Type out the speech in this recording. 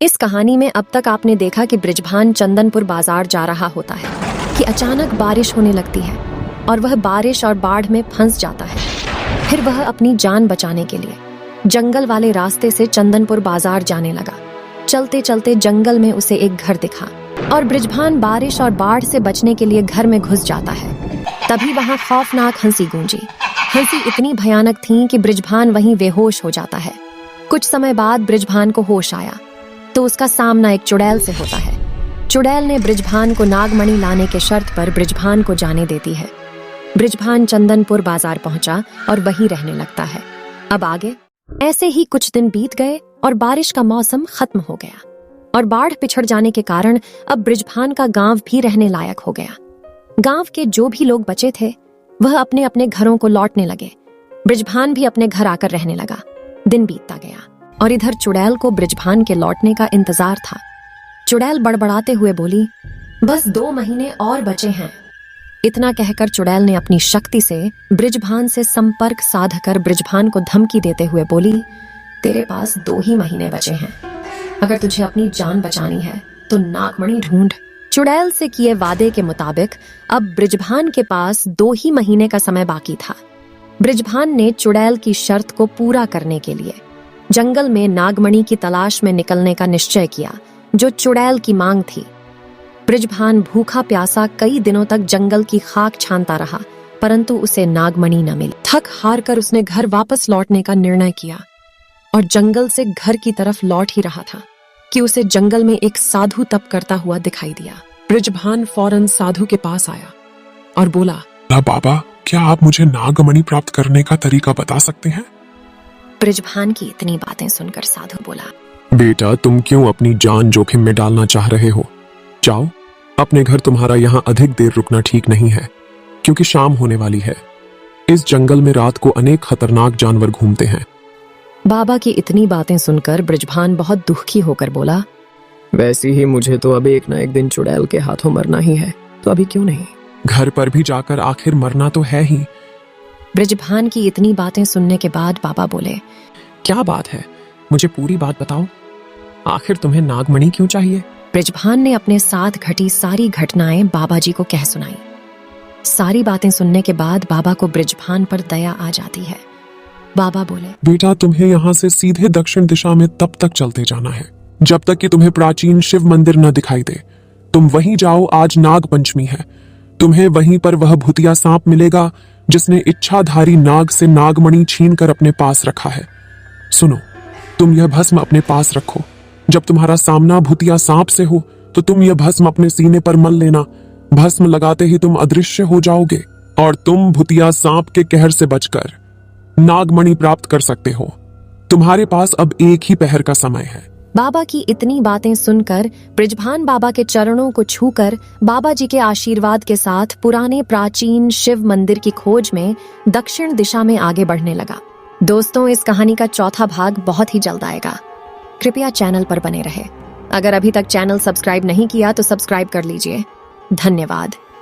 इस कहानी में अब तक आपने देखा कि बृजभान चंदनपुर बाजार जा रहा होता है कि अचानक बारिश होने लगती है और वह बारिश और बाढ़ में फंस जाता है। फिर वह अपनी जान बचाने के लिए जंगल वाले रास्ते से चंदनपुर बाजार जाने लगा। चलते चलते जंगल में उसे एक घर दिखा और बृजभान बारिश और बाढ़ से बचने के लिए घर में घुस जाता है। तभी वहां खौफनाक हंसी गूंजी। हंसी इतनी भयानक थी कि बृजभान वहीं बेहोश हो जाता है। कुछ समय बाद बृजभान को होश आया तो उसका सामना एक चुड़ैल से होता है। चुड़ैल ने बृजभान को नागमणि लाने के शर्त पर बृजभान को जाने देती है। बृजभान चंदनपुर बाजार पहुंचा और वहीं रहने लगता है। अब आगे ऐसे ही कुछ दिन बीत गए और बारिश का मौसम खत्म हो गया और बाढ़ पिछड़ जाने के कारण अब बृजभान का गांव भी रहने लायक हो गया। गांव के जो भी लोग बचे थे वह अपने अपने घरों को लौटने लगे। बृजभान भी अपने घर आकर रहने लगा। दिन बीतता गया और इधर चुड़ैल को बृजभान के लौटने का इंतजार था। चुड़ैल बड़बड़ाते हुए बोली, बस 2 महीने और बचे हैं। इतना कहकर चुड़ैल ने अपनी शक्ति से बृजभान से संपर्क साधकर बृजभान को धमकी देते हुए बोली, तेरे पास 2 ही महीने बचे हैं। अगर तुझे अपनी जान बचानी है तो नागमणि ढूंढ। चुड़ैल से किए वादे के मुताबिक अब बृजभान के पास 2 ही महीने का समय बाकी था। बृजभान ने चुड़ैल की शर्त को पूरा करने के लिए जंगल में नागमणि की तलाश में निकलने का निश्चय किया, जो चुड़ैल की मांग थी। बृजभान भूखा प्यासा कई दिनों तक जंगल की खाक छानता रहा, परंतु उसे नागमणि न मिली। थक हार कर उसने घर वापस लौटने का निर्णय किया और जंगल से घर की तरफ लौट ही रहा था कि उसे जंगल में एक साधु तप करता हुआ दिखाई दिया। बृजभान फौरन साधु के पास आया और बोला, बाबा, क्या आप मुझे नागमणि प्राप्त करने का तरीका बता सकते हैं? बृजभान की इतनी बातें सुनकर साधु बोला, बेटा, तुम क्यों अपनी जान जोखिम में डालना चाह रहे हो? जाओ अपने घर, तुम्हारा यहाँ अधिक देर रुकना ठीक नहीं है क्योंकि शाम होने वाली है। इस जंगल में रात को अनेक खतरनाक जानवर घूमते हैं। बाबा की इतनी बातें सुनकर बृजभान बहुत दुखी होकर बोला, वैसे ही मुझे तो अब एक ना एक दिन चुड़ैल के हाथों मरना ही है, तो अभी क्यों नहीं? घर पर भी जाकर आखिर मरना तो है ही। बृजभान की इतनी बातें सुनने के बाद बाबा बोले, क्या बात है, मुझे पूरी बात बताओ। आखिर तुम्हें नागमणि क्यों चाहिए? बृजभान ने अपने साथ घटी सारी घटनाएं बाबा जी को कह सुनाई। सारी बातें सुनने के बाद बाबा को बृजभान पर दया आ जाती है। बाबा बोले, बेटा, तुम्हें यहाँ से सीधे दक्षिण दिशा में तब तक चलते जाना है जब तक कि तुम्हें प्राचीन शिव मंदिर न दिखाई दे। तुम वहीं जाओ, आज नाग पंचमी है। तुम्हें वहीं पर वह भूतिया सांप मिलेगा जिसने इच्छाधारी नाग से नागमणि छीन कर अपने पास रखा है। सुनो, तुम यह भस्म अपने पास रखो। जब तुम्हारा सामना भूतिया सांप से हो तो तुम यह भस्म अपने सीने पर मल लेना। भस्म लगाते ही तुम अदृश्य हो जाओगे और तुम भूतिया सांप के कहर से बचकर नागमणि प्राप्त कर सकते हो। तुम्हारे पास अब एक ही पहर का समय है। बाबा की इतनी बातें सुनकर बृजभान बाबा के चरणों को छूकर बाबा जी के आशीर्वाद के साथ पुराने प्राचीन शिव मंदिर की खोज में दक्षिण दिशा में आगे बढ़ने लगा। दोस्तों, इस कहानी का चौथा भाग बहुत ही जल्द आएगा। कृपया चैनल पर बने रहे। अगर अभी तक चैनल सब्सक्राइब नहीं किया तो सब्सक्राइब कर लीजिए। धन्यवाद।